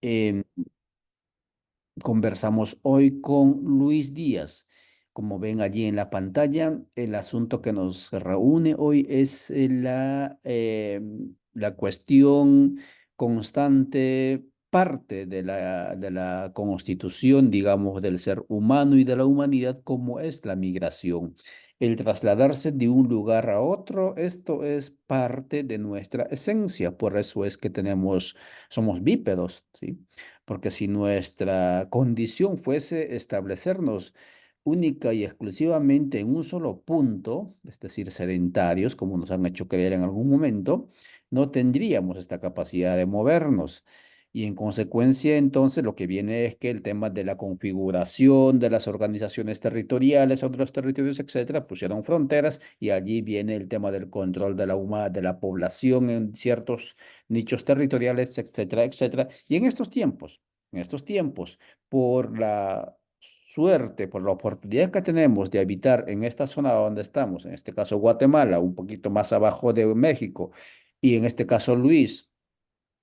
Em, Conversamos hoy con Luis Díaz. Como ven allí en la pantalla, el asunto que nos reúne hoy es la cuestión constante, parte de la constitución, digamos, del ser humano y de la humanidad, como es la migración. El trasladarse de un lugar a otro, esto es parte de nuestra esencia, por eso es que somos bípedos, ¿sí? Porque si nuestra condición fuese establecernos única y exclusivamente en un solo punto, es decir, sedentarios, como nos han hecho creer en algún momento, no tendríamos esta capacidad de movernos. Y en consecuencia, entonces, lo que viene es que el tema de la configuración de las organizaciones territoriales, otros territorios, etcétera, pusieron fronteras y allí viene el tema del control de de la población en ciertos nichos territoriales, etcétera, etcétera. Y en estos tiempos, por la suerte, por la oportunidad que tenemos de habitar en esta zona donde estamos, en este caso Guatemala, un poquito más abajo de México, y en este caso Luis,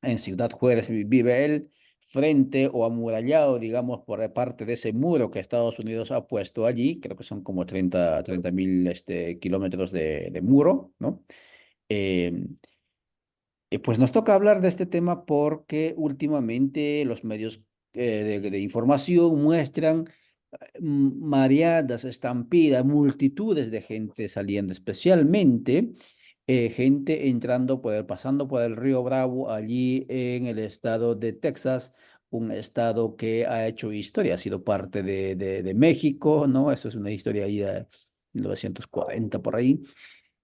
en Ciudad Juárez vive él, frente o amurallado, digamos, por parte de ese muro que Estados Unidos ha puesto allí, creo que son como 30.000 kilómetros de muro, ¿no? Eh, pues nos toca hablar de este tema porque últimamente los medios de información muestran mareadas, estampidas, multitudes de gente saliendo, especialmente gente entrando pasando por el río Bravo, allí en el estado de Texas, un estado que ha hecho historia, ha sido parte de México, ¿no? Eso es una historia ahí de 1940 por ahí.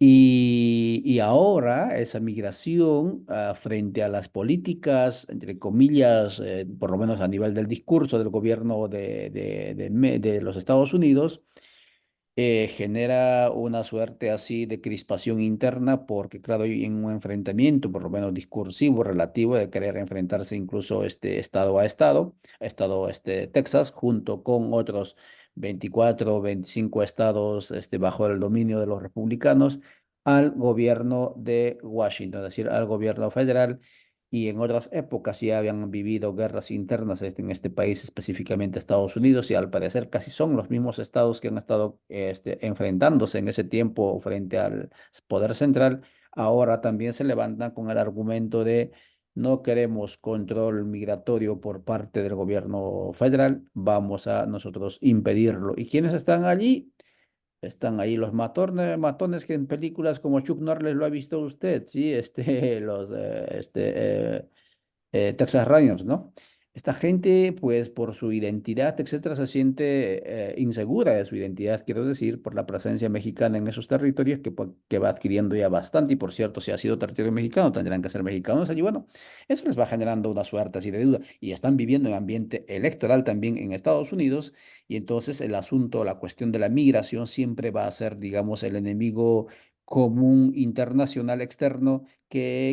Y ahora esa migración frente a las políticas, entre comillas, por lo menos a nivel del discurso del gobierno de los Estados Unidos, genera una suerte así de crispación interna porque, claro, hay un enfrentamiento, por lo menos discursivo, relativo, de querer enfrentarse incluso este estado Texas, junto con otros 24 o 25 estados bajo el dominio de los republicanos, al gobierno de Washington, es decir, al gobierno federal. Y en otras épocas ya habían vivido guerras internas en este país, específicamente Estados Unidos, y al parecer casi son los mismos estados que han estado enfrentándose en ese tiempo frente al poder central. Ahora también se levantan con el argumento de no queremos control migratorio por parte del gobierno federal, vamos a nosotros impedirlo. ¿Y quiénes están allí? Están ahí los matones que en películas como Chuck Norris lo ha visto usted, sí, Texas Rangers, ¿no? Esta gente, pues por su identidad, etcétera, se siente insegura de su identidad, quiero decir, por la presencia mexicana en esos territorios que va adquiriendo ya bastante. Y por cierto, si ha sido territorio mexicano, tendrán que ser mexicanos allí. Bueno, eso les va generando una suerte así de duda. Y están viviendo en ambiente electoral también en Estados Unidos. Y entonces el asunto, la cuestión de la migración siempre va a ser, digamos, el enemigo común internacional externo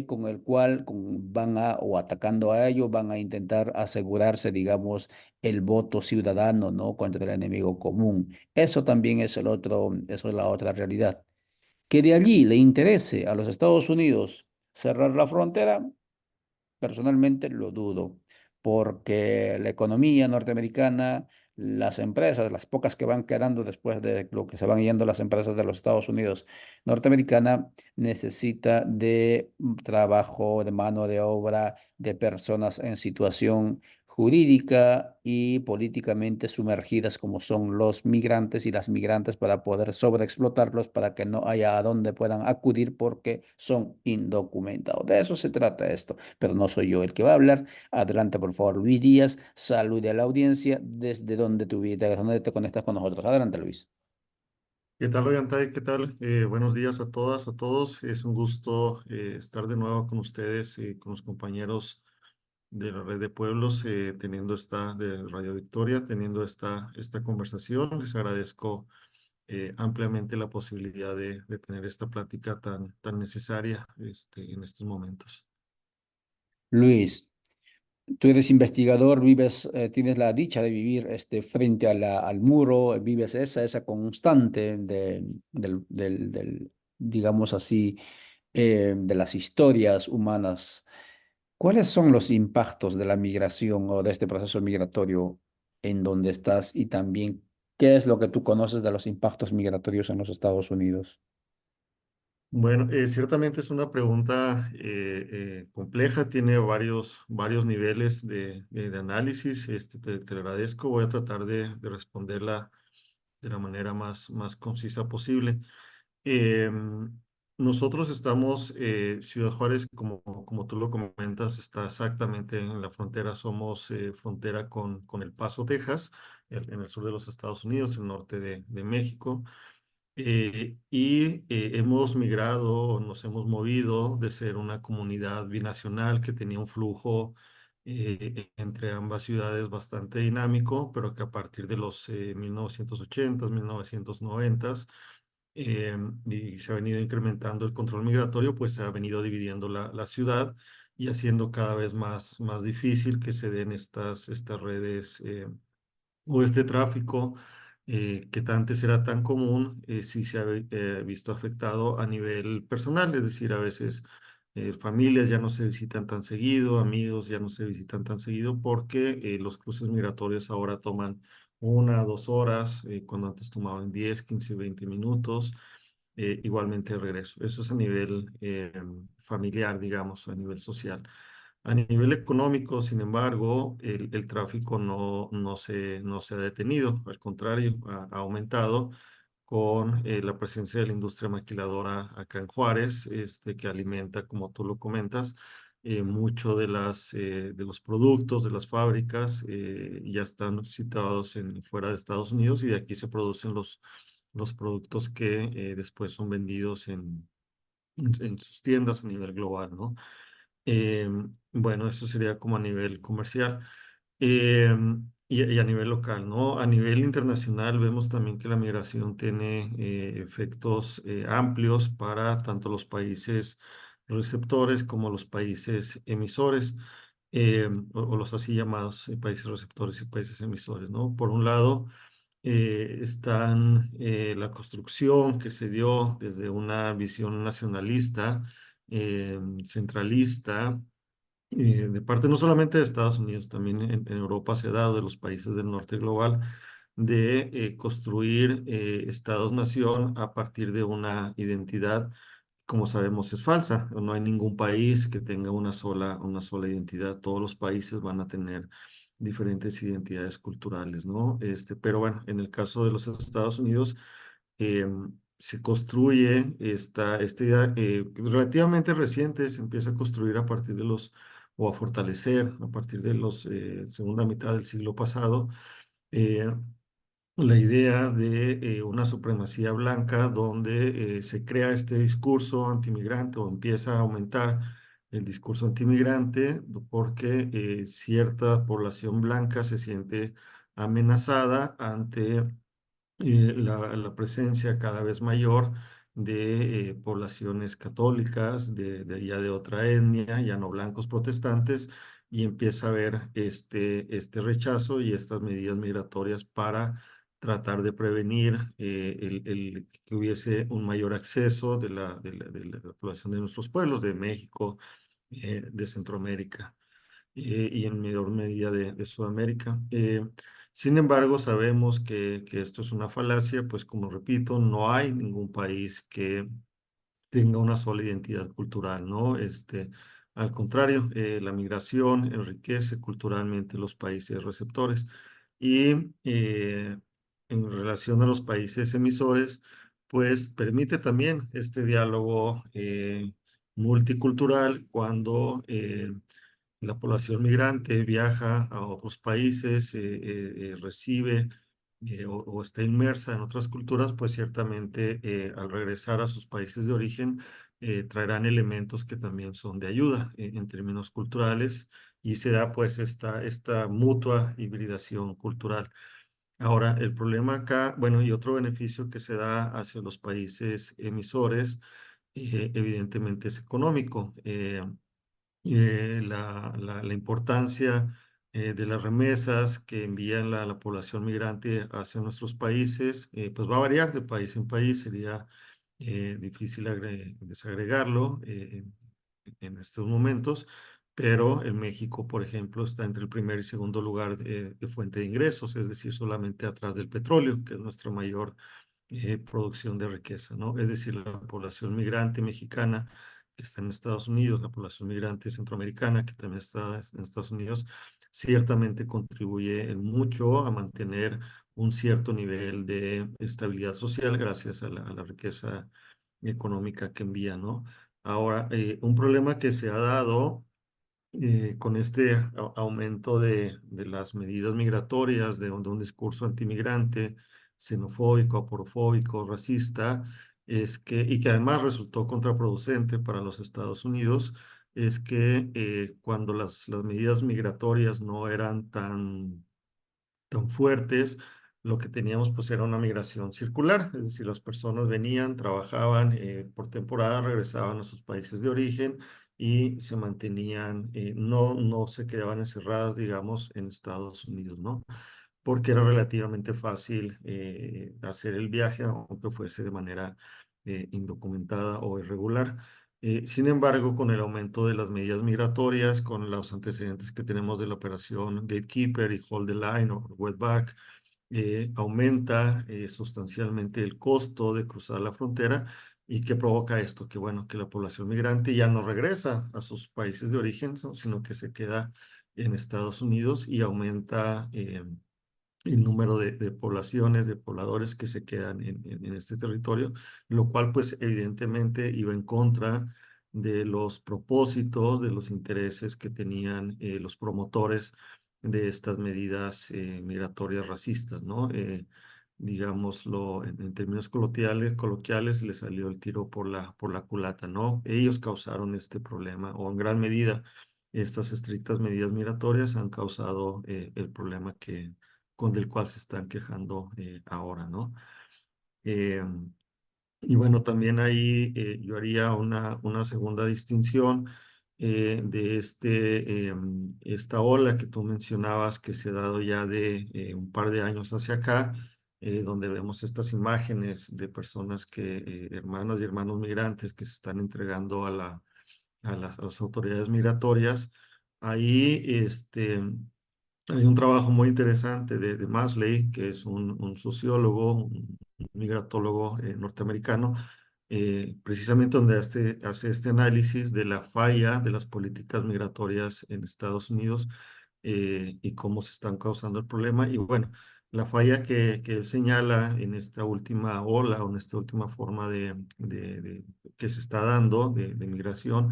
con el cual o atacando a ellos, van a intentar asegurarse, digamos, el voto ciudadano, ¿no? Contra el enemigo común. Eso también es eso es la otra realidad. Que de allí le interese a los Estados Unidos cerrar la frontera, personalmente lo dudo, porque la economía norteamericana, las empresas, las pocas que van quedando después de lo que se van yendo las empresas de los Estados Unidos norteamericana, necesita de trabajo, de mano de obra, de personas en situación jurídica y políticamente sumergidas como son los migrantes y las migrantes para poder sobreexplotarlos para que no haya a dónde puedan acudir porque son indocumentados. De eso se trata esto, pero no soy yo el que va a hablar. Adelante, por favor, Luis Díaz. Salude a la audiencia desde donde te conectas con nosotros. Adelante, Luis. ¿Qué tal, Ollantay? ¿Qué tal? Buenos días a todas, a todos. Es un gusto estar de nuevo con ustedes, con los compañeros de la Red de Pueblos, de Radio Victoria, teniendo esta conversación. Les agradezco ampliamente la posibilidad de tener esta plática tan necesaria en estos momentos. Luis, tú eres investigador, tienes la dicha de vivir frente a al muro, vives esa constante digamos así, de las historias humanas. ¿Cuáles son los impactos de la migración o de este proceso migratorio en donde estás y también qué es lo que tú conoces de los impactos migratorios en los Estados Unidos? Bueno, ciertamente es una pregunta compleja, tiene varios niveles de análisis. Te lo agradezco, voy a tratar de responderla de la manera más concisa posible. Nosotros estamos, Ciudad Juárez, como tú lo comentas, está exactamente en la frontera, somos frontera con El Paso, Texas, en el sur de los Estados Unidos, el norte de México. Hemos migrado, nos hemos movido de ser una comunidad binacional que tenía un flujo entre ambas ciudades bastante dinámico, pero que a partir de los 1980s, 1990s, y se ha venido incrementando el control migratorio, pues se ha venido dividiendo la ciudad y haciendo cada vez más difícil que se den estas redes o este tráfico que antes era tan común, sí se ha visto afectado a nivel personal, es decir, a veces familias ya no se visitan tan seguido, amigos ya no se visitan tan seguido porque los cruces migratorios ahora toman 1, 2 horas, cuando antes tomaban 10, 15, 20 minutos. Igualmente el regreso. Eso es a nivel familiar, digamos, a nivel social. A nivel económico, sin embargo, el tráfico no se ha detenido, al contrario, ha aumentado con la presencia de la industria maquiladora acá en Juárez, que alimenta, como tú lo comentas, mucho de los productos de las fábricas ya están situados fuera de Estados Unidos y de aquí se producen los productos que después son vendidos en sus tiendas a nivel global, ¿no? Bueno, eso sería como a nivel comercial. Y a nivel local, ¿no? A nivel internacional vemos también que la migración tiene efectos amplios para tanto los países receptores como los países emisores, o los así llamados países receptores y países emisores, ¿no? Por un lado, están la construcción que se dio desde una visión nacionalista, centralista, de parte no solamente de Estados Unidos, también en Europa se ha dado, de los países del norte global, de construir estados-nación a partir de una identidad, como sabemos, es falsa. No hay ningún país que tenga una sola identidad. Todos los países van a tener diferentes identidades culturales, ¿no? Pero bueno, en el caso de los Estados Unidos, eh, se construye esta idea relativamente reciente, se empieza a construir a partir de o a fortalecer a partir de los segunda mitad del siglo pasado, eh, la idea de una supremacía blanca donde se crea este discurso antimigrante o empieza a aumentar el discurso antimigrante porque cierta población blanca se siente amenazada ante la presencia cada vez mayor de poblaciones católicas, ya de otra etnia, ya no blancos protestantes, y empieza a haber este rechazo y estas medidas migratorias para tratar de prevenir que hubiese un mayor acceso de la población de nuestros pueblos, de México, de Centroamérica y en menor medida de Sudamérica. Sin embargo, sabemos que esto es una falacia, pues como repito, no hay ningún país que tenga una sola identidad cultural, ¿no? Al contrario, la migración enriquece culturalmente los países receptores y en relación a los países emisores, pues permite también este diálogo multicultural cuando la población migrante viaja a otros países, recibe o está inmersa en otras culturas, pues ciertamente al regresar a sus países de origen traerán elementos que también son de ayuda en términos culturales y se da pues esta mutua hibridación cultural. Ahora, el problema acá, bueno, y otro beneficio que se da hacia los países emisores, evidentemente es económico. La importancia de las remesas que envían la población migrante hacia nuestros países, pues va a variar de país en país, sería difícil desagregarlo en estos momentos, pero en México, por ejemplo, está entre el primer y segundo lugar de fuente de ingresos, es decir, solamente atrás del petróleo, que es nuestra mayor producción de riqueza, ¿no? Es decir, la población migrante mexicana que está en Estados Unidos, la población migrante centroamericana que también está en Estados Unidos, ciertamente contribuye en mucho a mantener un cierto nivel de estabilidad social gracias a la riqueza económica que envía, ¿no? Ahora, un problema que se ha dado con este aumento de las medidas migratorias, de un discurso antimigrante, xenofóbico, aporofóbico, racista, y que además resultó contraproducente para los Estados Unidos, es que cuando las medidas migratorias no eran tan fuertes, lo que teníamos pues era una migración circular, es decir, las personas venían, trabajaban por temporada, regresaban a sus países de origen y se mantenían, no se quedaban encerradas, digamos, en Estados Unidos, ¿no? Porque era relativamente fácil hacer el viaje, aunque fuese de manera indocumentada o irregular. Sin embargo, con el aumento de las medidas migratorias, con los antecedentes que tenemos de la operación Gatekeeper y Hold the Line o Wetback, aumenta sustancialmente el costo de cruzar la frontera. ¿Y qué provoca esto? Que bueno, que la población migrante ya no regresa a sus países de origen, sino que se queda en Estados Unidos y aumenta el número de poblaciones, de pobladores que se quedan en este territorio, lo cual pues evidentemente iba en contra de los propósitos, de los intereses que tenían los promotores de estas medidas migratorias racistas, ¿no? Digámoslo en términos coloquiales, le salió el tiro por la culata, ¿no? Ellos causaron este problema, o en gran medida estas estrictas medidas migratorias han causado el problema con del cual se están quejando ahora, ¿no? Eh, y bueno, también ahí yo haría una segunda distinción de esta ola que tú mencionabas que se ha dado ya de un par de años hacia acá, donde vemos estas imágenes de personas hermanas y hermanos migrantes que se están entregando a las autoridades migratorias. Ahí, hay un trabajo muy interesante de Masley, que es un sociólogo, un migratólogo norteamericano, precisamente donde hace este análisis de la falla de las políticas migratorias en Estados Unidos y cómo se están causando el problema. Y bueno, la falla que él señala en esta última ola o en esta última forma que se está dando de migración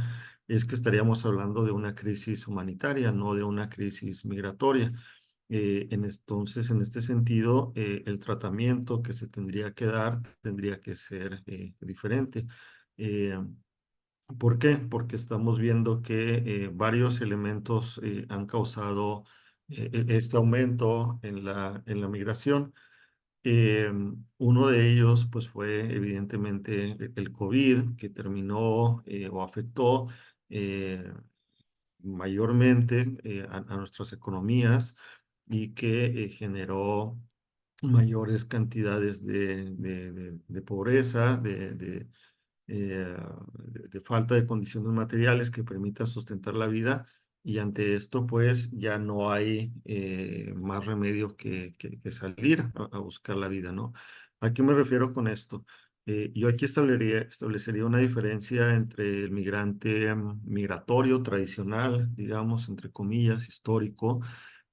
es que estaríamos hablando de una crisis humanitaria, no de una crisis migratoria. Entonces, en este sentido, el tratamiento que se tendría que dar tendría que ser diferente. Eh, ¿Por qué? Porque estamos viendo que varios elementos han causado este aumento en la migración. Eh, Uno de ellos, pues, fue evidentemente el COVID, que terminó o afectó eh, mayormente a nuestras economías y que generó mayores cantidades de pobreza, de falta de condiciones materiales que permitan sustentar la vida. Y ante esto, pues ya no hay más remedio que salir a buscar la vida, ¿no? ¿A qué me refiero con esto? Yo aquí establecería una diferencia entre el migrante migratorio tradicional, digamos, entre comillas, histórico,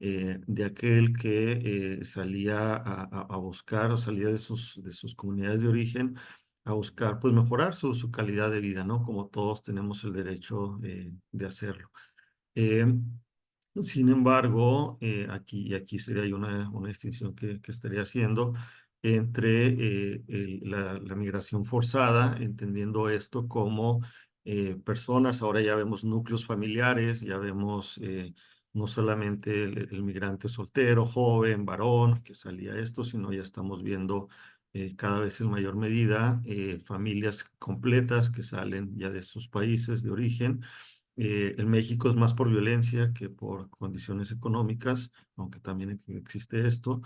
de aquel que salía a buscar o salía de sus comunidades de origen a buscar pues mejorar su calidad de vida, ¿no? Como todos tenemos el derecho de hacerlo. Eh, Sin embargo, aquí sería ahí una distinción que estaría haciendo entre la migración forzada, entendiendo esto como personas, ahora ya vemos núcleos familiares, ya vemos no solamente el migrante soltero, joven, varón, que salía esto, sino ya estamos viendo cada vez en mayor medida familias completas que salen ya de sus países de origen. En México es más por violencia que por condiciones económicas, aunque también existe esto,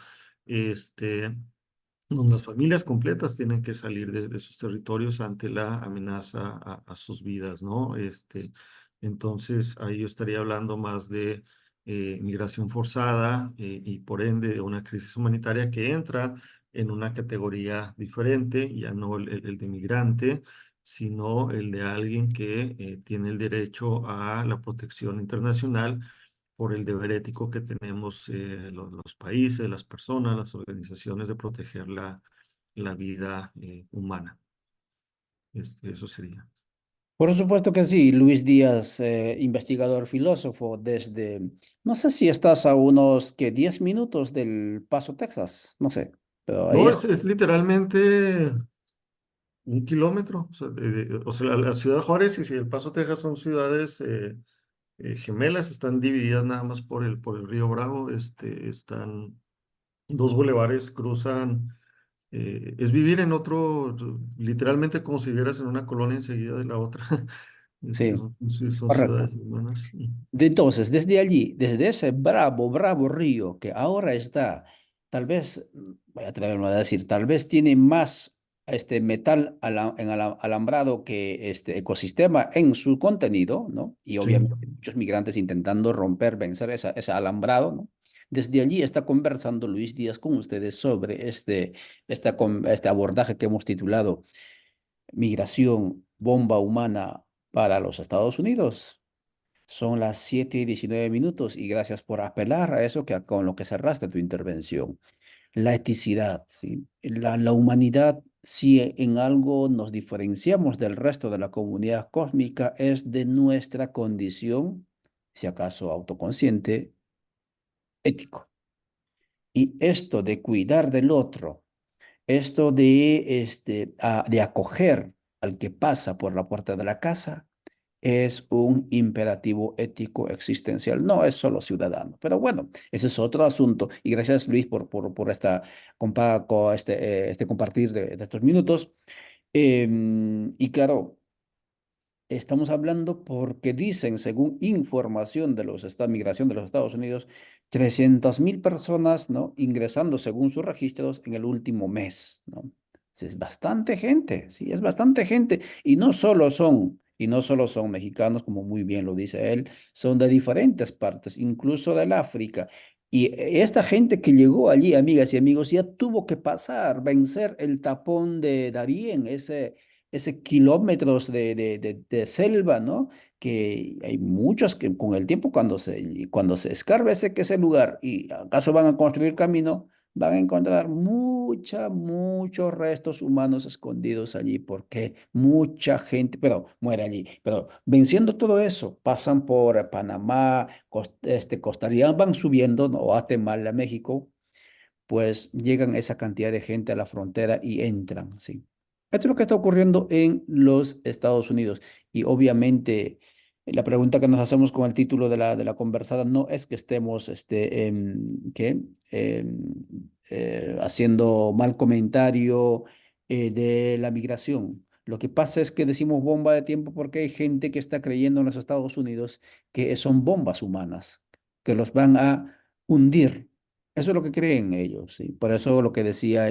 este, donde las familias completas tienen que salir de sus territorios ante la amenaza a sus vidas, ¿no? Entonces, ahí yo estaría hablando más de migración forzada y por ende de una crisis humanitaria que entra en una categoría diferente, ya no el de migrante, sino el de alguien que tiene el derecho a la protección internacional por el deber ético que tenemos los países, las personas, las organizaciones de proteger la vida humana. Eso sería. Por supuesto que sí, Luis Díaz, investigador filósofo desde, no sé si estás a unos que 10 minutos del Paso, Texas, no sé, pero ahí No, es. es literalmente 1 kilómetro. O sea, la ciudad Juárez y si El Paso, Texas son ciudades gemelas, están divididas nada más por el río Bravo. Están dos bulevares, cruzan. Es vivir en otro, literalmente como si vivieras en una colonia enseguida de la otra. Sí, Son correcto. ciudades hermanas. Entonces, desde allí, desde ese bravo, bravo río que ahora está, tal vez, voy a atreverme a decir, tal vez tiene más metal alambrado que este ecosistema en su contenido, ¿no? Y Sí. obviamente muchos migrantes intentando romper, vencer ese alambrado, ¿no? Desde allí está conversando Luis Díaz con ustedes sobre este abordaje que hemos titulado Migración, bomba humana para los Estados Unidos. Son las 7:19 y gracias por apelar a eso con lo que cerraste tu intervención. La eticidad, ¿sí? La humanidad, si en algo nos diferenciamos del resto de la comunidad cósmica, es de nuestra condición, si acaso autoconsciente, ético. Y esto de cuidar del otro, esto de acoger al que pasa por la puerta de la casa, es un imperativo ético existencial, no es solo ciudadano. Pero bueno, ese es otro asunto. Y gracias, Luis, por este compartir de estos minutos. Y claro, estamos hablando porque dicen, según información de migración de los Estados Unidos, 300.000 personas, ¿no? Ingresando según sus registros en el último mes, ¿no? Es bastante gente, sí, es bastante gente. Y no solo son mexicanos, como muy bien lo dice él, son de diferentes partes, incluso del África. Y esta gente que llegó allí, amigas y amigos, ya tuvo que pasar, vencer el tapón de Darién, ese kilómetros de selva, ¿no? Que hay muchos que con el tiempo, cuando se escarbe ese lugar y acaso van a construir camino, van a encontrar muchos restos humanos escondidos allí, porque mucha gente, pero muere allí. Pero venciendo todo eso, pasan por Panamá, Costa Rica, van subiendo, ¿no? Guatemala, México, pues llegan esa cantidad de gente a la frontera y entran, ¿sí? Esto es lo que está ocurriendo en los Estados Unidos. Y obviamente la pregunta que nos hacemos con el título de la conversada no es que estemos haciendo mal comentario de la migración. Lo que pasa es que decimos bomba de tiempo porque hay gente que está creyendo en los Estados Unidos que son bombas humanas, que los van a hundir. Eso es lo que creen ellos, ¿sí? Por eso lo que decía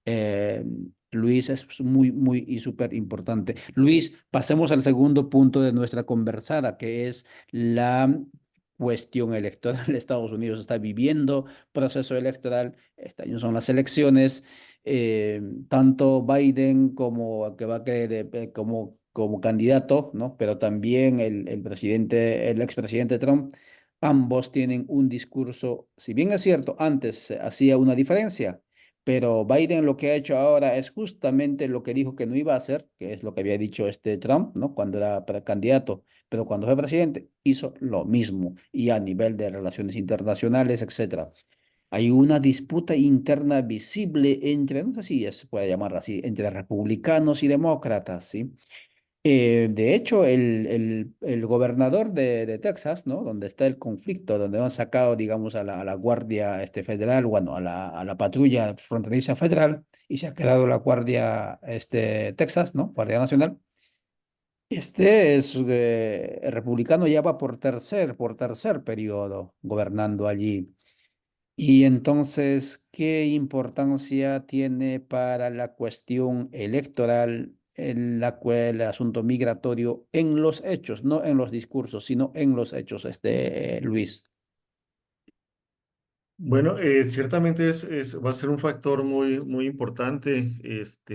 eh, Luis es muy, muy y súper importante. Luis, pasemos al segundo punto de nuestra conversada, que es la cuestión electoral. Estados Unidos está viviendo proceso electoral. Este año son las elecciones. Tanto Biden como que va a quedar como candidato, ¿no? Pero también el expresidente Trump. Ambos tienen un discurso, si bien es cierto, antes se hacía una diferencia, pero Biden lo que ha hecho ahora es justamente lo que dijo que no iba a hacer, que es lo que había dicho Trump, ¿no? Cuando era precandidato, pero cuando fue presidente hizo lo mismo y a nivel de relaciones internacionales, etcétera. Hay una disputa interna visible entre, no sé si se puede llamar así, entre republicanos y demócratas, ¿sí? De hecho, el gobernador de Texas, ¿no? Donde está el conflicto, donde han sacado, digamos, a la Guardia Federal, bueno, a la patrulla fronteriza federal, y se ha quedado la Guardia Texas, ¿no? Guardia Nacional. El republicano ya va por tercer periodo gobernando allí. Y entonces, ¿qué importancia tiene para la cuestión electoral? el asunto migratorio en los hechos, no en los discursos, sino en los hechos, Luis. Bueno, ciertamente va a ser un factor muy importante.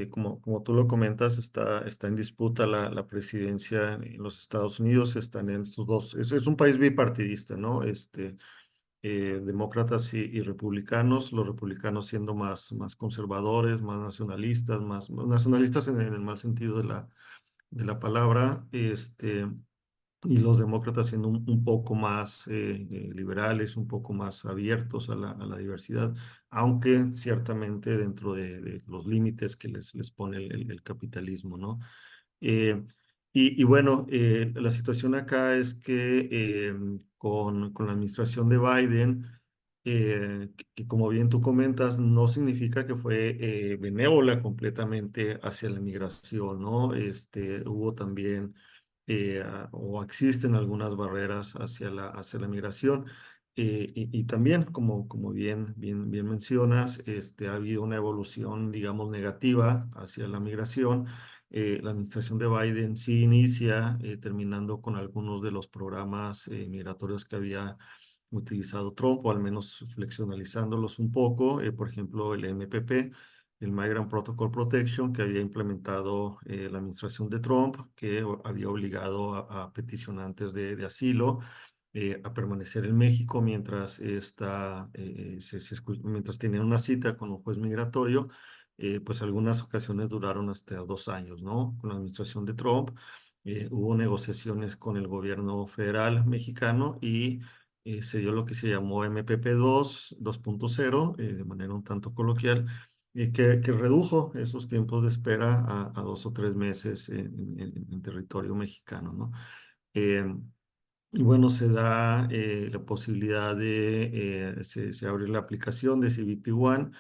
Como tú lo comentas, está en disputa la presidencia en los Estados Unidos. Están en estos dos. Es un país bipartidista, ¿no? Demócratas y republicanos. Los republicanos siendo más conservadores, más nacionalistas, más nacionalistas en el mal sentido de la palabra. Y los demócratas siendo un poco más liberales, un poco más abiertos a la diversidad, aunque ciertamente dentro de los límites que les pone el capitalismo, ¿no? Eh, y bueno, la situación acá es que con la administración de Biden, que como bien tú comentas, no significa que fue benévola completamente hacia la migración, ¿no? Hubo también o existen algunas barreras hacia la migración. Y también, como bien mencionas, ha habido una evolución, digamos, negativa hacia la migración. La administración de Biden sí inicia terminando con algunos de los programas migratorios que había utilizado Trump, o al menos flexibilizándolos un poco. Por ejemplo, el MPP, el Migrant Protocol Protection, que había implementado la administración de Trump, que había obligado a peticionantes de asilo a permanecer en México mientras tenían una cita con un juez migratorio. Pues algunas ocasiones duraron hasta 2 años, ¿no? Con la administración de Trump hubo negociaciones con el gobierno federal mexicano y se dio lo que se llamó MPP 2.0, de manera un tanto coloquial, y que redujo esos tiempos de espera a 2 o 3 meses en territorio mexicano, ¿no? Eh, y bueno, se da la posibilidad se abre la aplicación de CBP One,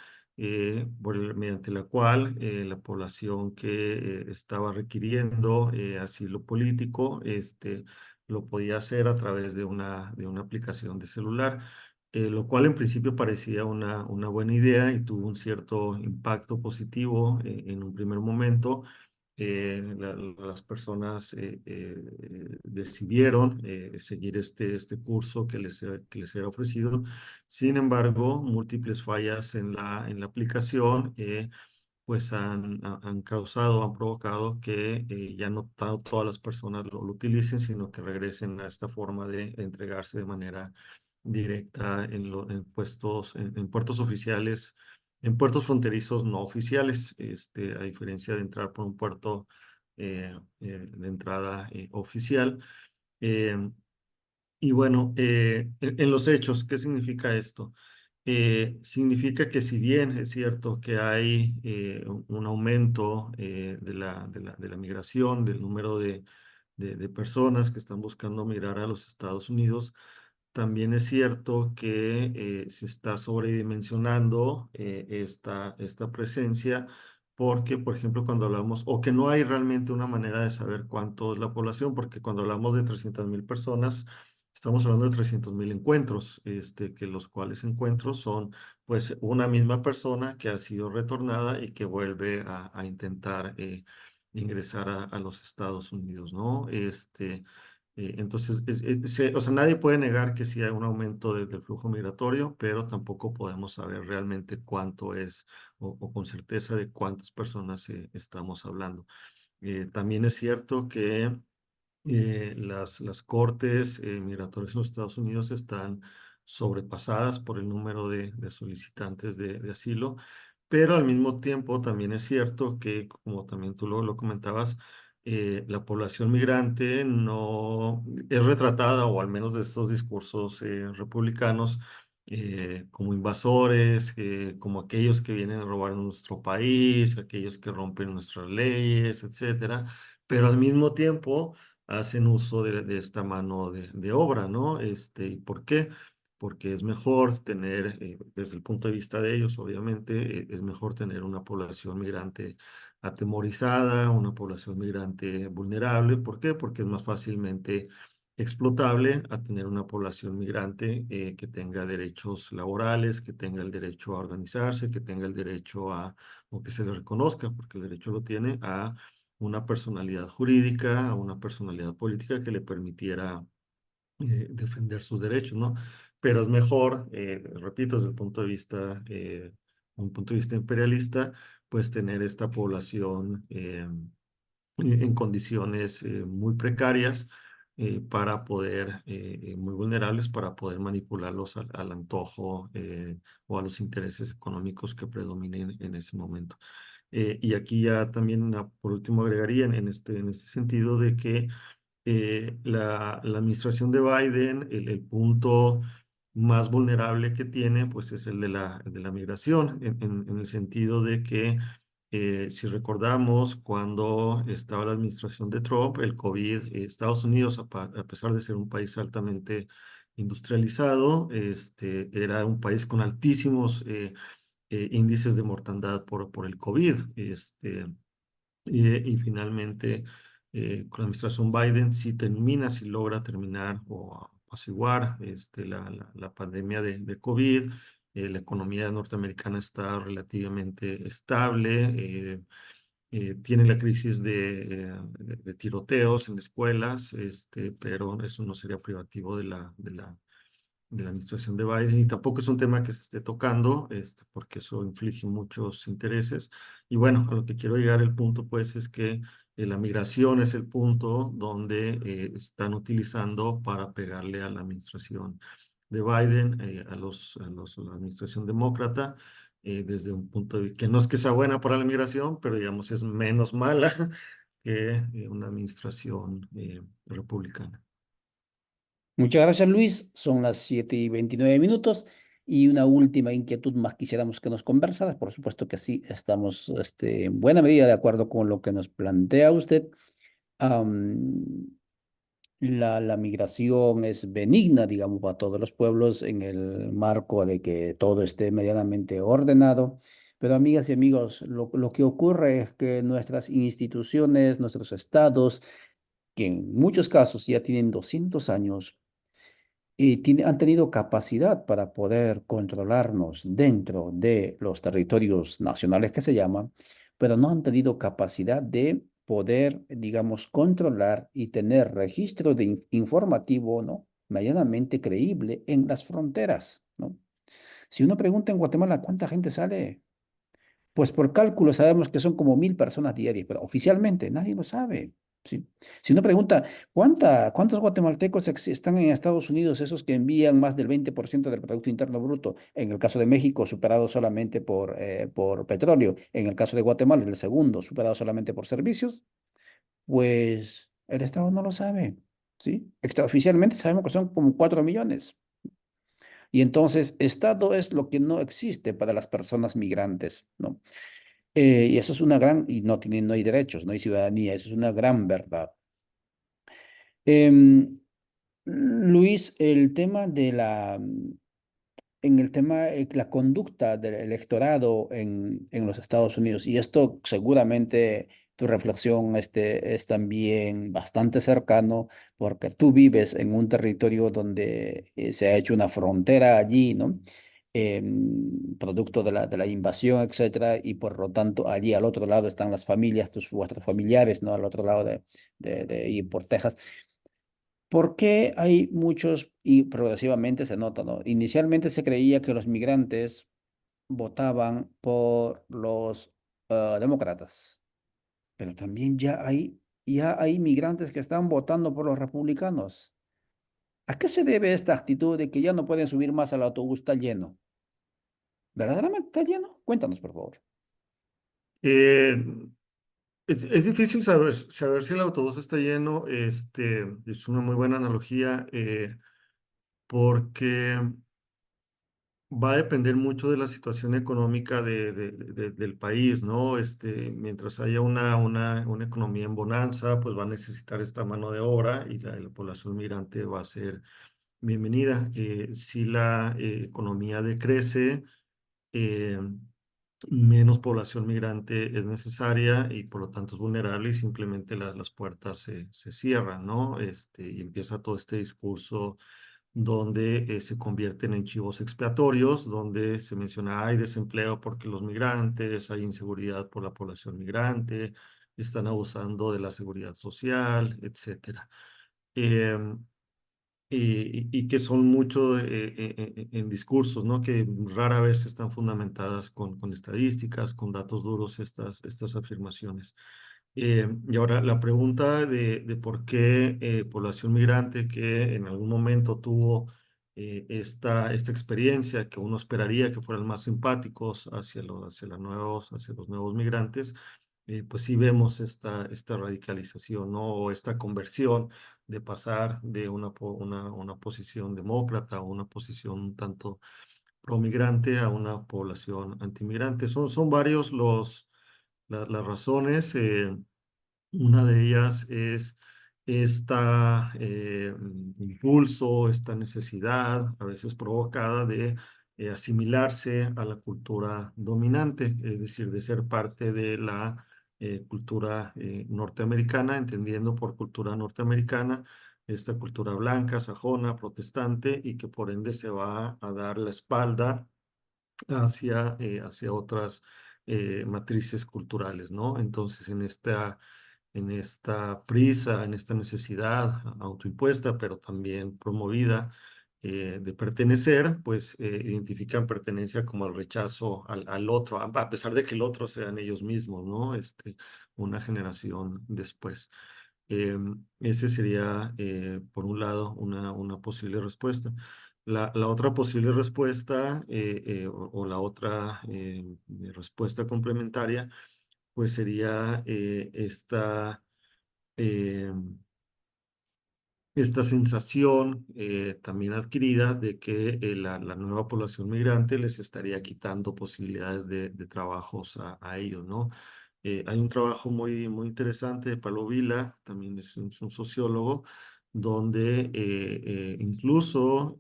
mediante la cual la población que estaba requiriendo asilo político, lo podía hacer a través de una aplicación de celular, lo cual en principio parecía una buena idea y tuvo un cierto impacto positivo en un primer momento. Las personas decidieron seguir este curso que les era ofrecido. Sin embargo, múltiples fallas en la aplicación pues han provocado que ya no todas las personas lo utilicen, sino que regresen a esta forma de entregarse de manera directa en puertos oficiales, en puertos fronterizos no oficiales, a diferencia de entrar por un puerto de entrada oficial. Eh, y bueno, en los hechos, ¿qué significa esto? Significa que si bien es cierto que hay un aumento de la migración, del número de personas que están buscando migrar a los Estados Unidos, también es cierto que se está sobredimensionando esta presencia porque, por ejemplo, cuando hablamos, o que no hay realmente una manera de saber cuánto es la población, porque cuando hablamos de 300,000 personas, estamos hablando de 300,000 encuentros, que los cuales encuentros son pues una misma persona que ha sido retornada y que vuelve a intentar ingresar a los Estados Unidos, ¿no? Entonces, o sea, nadie puede negar que sí hay un aumento del flujo migratorio, pero tampoco podemos saber realmente cuánto es o con certeza de cuántas personas estamos hablando. También es cierto que las cortes migratorias en los Estados Unidos están sobrepasadas por el número de solicitantes de asilo, pero al mismo tiempo también es cierto que, como también tú lo comentabas, la población migrante no es retratada, o al menos de estos discursos republicanos, como invasores, como aquellos que vienen a robar nuestro país, aquellos que rompen nuestras leyes, etcétera, pero al mismo tiempo hacen uso de esta mano de obra, ¿no? ¿Y por qué? Porque es mejor tener, desde el punto de vista de ellos, obviamente, es mejor tener una población migrante atemorizada, una población migrante vulnerable. ¿Por qué? Porque es más fácilmente explotable a tener una población migrante que tenga derechos laborales, que tenga el derecho a organizarse, que tenga el derecho o que se le reconozca, porque el derecho lo tiene, a una personalidad jurídica, a una personalidad política que le permitiera defender sus derechos, ¿no? Pero es mejor, repito, desde el punto de vista, un punto de vista imperialista, pues tener esta población en condiciones muy precarias para poder, muy vulnerables para poder manipularlos al antojo o a los intereses económicos que predominen en ese momento. Y aquí ya también, por último, agregaría en este sentido de que la administración de Biden, el punto más vulnerable que tiene, pues es el de la migración, en el sentido de que, si recordamos, cuando estaba la administración de Trump, el COVID, Estados Unidos, a pesar de ser un país altamente industrializado, era un país con altísimos índices de mortandad por el COVID. Y finalmente, con la administración Biden, si logra terminar o apaciguar la pandemia de COVID, la economía norteamericana está relativamente estable, tiene la crisis de tiroteos en escuelas, pero eso no sería privativo de la administración de Biden, y tampoco es un tema que se esté tocando, porque eso inflige muchos intereses. Y bueno, a lo que quiero llegar, el punto pues es que la migración es el punto donde están utilizando para pegarle a la administración de Biden, a la administración demócrata, desde un punto de vista que no es que sea buena para la migración, pero digamos es menos mala que una administración republicana. Muchas gracias, Luis. Son las 7:29. Y una última inquietud más quisiéramos que nos conversaras. Por supuesto que sí, estamos en buena medida de acuerdo con lo que nos plantea usted. Am, la migración es benigna, digamos, para todos los pueblos en el marco de que todo esté medianamente ordenado. Pero amigas y amigos, lo que ocurre es que nuestras instituciones, nuestros estados, que en muchos casos ya tienen 200 años, y han tenido capacidad para poder controlarnos dentro de los territorios nacionales que se llaman, pero no han tenido capacidad de poder, digamos, controlar y tener registro informativo, ¿no? Medianamente creíble en las fronteras, ¿no? Si uno pregunta en Guatemala cuánta gente sale, pues por cálculo sabemos que son como 1.000 personas diarias, pero oficialmente nadie lo sabe. ¿Sí? Si uno pregunta, ¿cuántos guatemaltecos están en Estados Unidos, esos que envían más del 20% del Producto Interno Bruto? En el caso de México, superado solamente por petróleo. En el caso de Guatemala, el segundo, superado solamente por servicios. Pues el Estado no lo sabe. ¿Sí? Extraoficialmente sabemos que son como 4 millones. Y entonces, Estado es lo que no existe para las personas migrantes, ¿no? Y eso es una gran, y no hay derechos, no hay ciudadanía, eso es una gran verdad. Em, Luis, en el tema de la conducta del electorado en los Estados Unidos, y esto seguramente tu reflexión es también bastante cercano, porque tú vives en un territorio donde se ha hecho una frontera allí, ¿no? Producto de la invasión, etcétera, y por lo tanto allí al otro lado están las familias, vuestros familiares, ¿no? Al otro lado y por Texas. ¿Por qué hay muchos, y progresivamente se nota, ¿no? Inicialmente se creía que los migrantes votaban por los demócratas, pero también ya hay migrantes que están votando por los republicanos. ¿A qué se debe esta actitud de que ya no pueden subir más al autobús? Está lleno. ¿Verdaderamente está lleno? Cuéntanos, por favor. Eh, es difícil saber si el autobús está lleno. Es una muy buena analogía, porque va a depender mucho de la situación económica del país, ¿no? Mientras haya una economía en bonanza, pues va a necesitar esta mano de obra, y la población migrante va a ser bienvenida. Si la economía decrece, eh, menos población migrante es necesaria, y por lo tanto es vulnerable, y simplemente las puertas se cierran, ¿no? Y empieza todo este discurso donde se convierten en chivos expiatorios, donde se menciona hay desempleo porque los migrantes, hay inseguridad por la población migrante, están abusando de la seguridad social, etcétera. Em, y que son mucho en discursos, ¿no? Que rara vez están fundamentadas con estadísticas, con datos duros estas afirmaciones. Y ahora la pregunta de por qué población migrante que en algún momento tuvo esta experiencia que uno esperaría que fueran más empáticos hacia los nuevos migrantes, pues sí vemos esta radicalización, ¿no? O esta conversión de pasar de una posición demócrata o una posición un tanto promigrante a una población antimigrante. Son varios las razones. Una de ellas es esta impulso, esta necesidad, a veces provocada, de asimilarse a la cultura dominante, es decir, de ser parte de la cultura norteamericana, entendiendo por cultura norteamericana esta cultura blanca, sajona, protestante, y que por ende se va a dar la espalda hacia otras matrices culturales, ¿no? Entonces, en esta prisa, en esta necesidad autoimpuesta, pero también promovida de pertenecer, pues identifican pertenencia como el rechazo al otro, a pesar de que el otro sean ellos mismos, ¿no? Una generación después. Ese sería, por un lado, una posible respuesta. La otra posible respuesta o la otra respuesta complementaria pues sería eh, esta sensación también adquirida de que la nueva población migrante les estaría quitando posibilidades de trabajos a ellos, ¿no? Hay un trabajo muy interesante de Paulo Vila, también es un sociólogo, donde incluso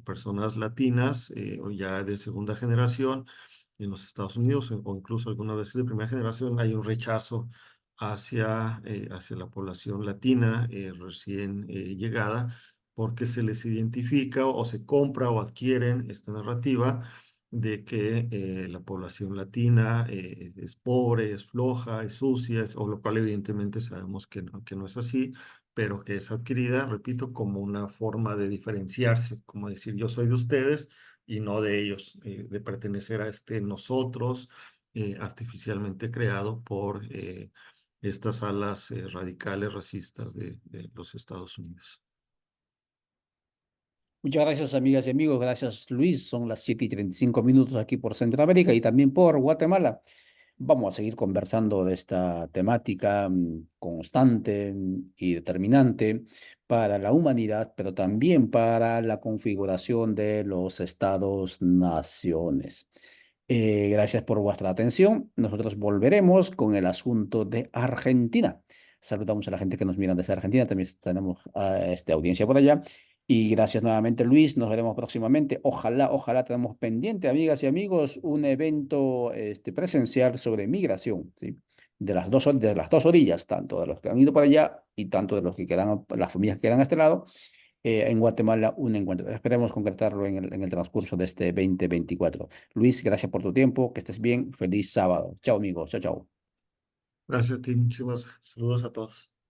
personas latinas o ya de segunda generación en los Estados Unidos o incluso algunas veces de primera generación hay un rechazo hacia la población latina recién llegada, porque se les identifica o se compra o adquieren esta narrativa de que la población latina es pobre, es floja, es sucia, o lo cual evidentemente sabemos que no es así, pero que es adquirida, repito, como una forma de diferenciarse, como decir yo soy de ustedes y no de ellos, de pertenecer a este nosotros artificialmente creado por estas alas radicales racistas de los Estados Unidos. Muchas gracias, amigas y amigos. Gracias, Luis. Son las 7:35 aquí por Centroamérica y también por Guatemala. Vamos a seguir conversando de esta temática constante y determinante para la humanidad, pero también para la configuración de los estados-naciones. Gracias por vuestra atención. Nosotros volveremos con el asunto de Argentina. Saludamos a la gente que nos mira desde Argentina. También tenemos audiencia por allá. Y gracias nuevamente, Luis. Nos veremos próximamente. Ojalá tenemos pendiente, amigas y amigos, un evento presencial sobre migración, ¿sí? De las dos orillas, tanto de los que han ido para allá y tanto de los que quedan, las familias que quedan a este lado. En Guatemala, un encuentro. Esperemos concretarlo en el transcurso de este 2024. Luis, gracias por tu tiempo. Que estés bien. Feliz sábado. Chao, amigos. Chao, chao. Gracias, Tim. Muchísimas saludos a todos.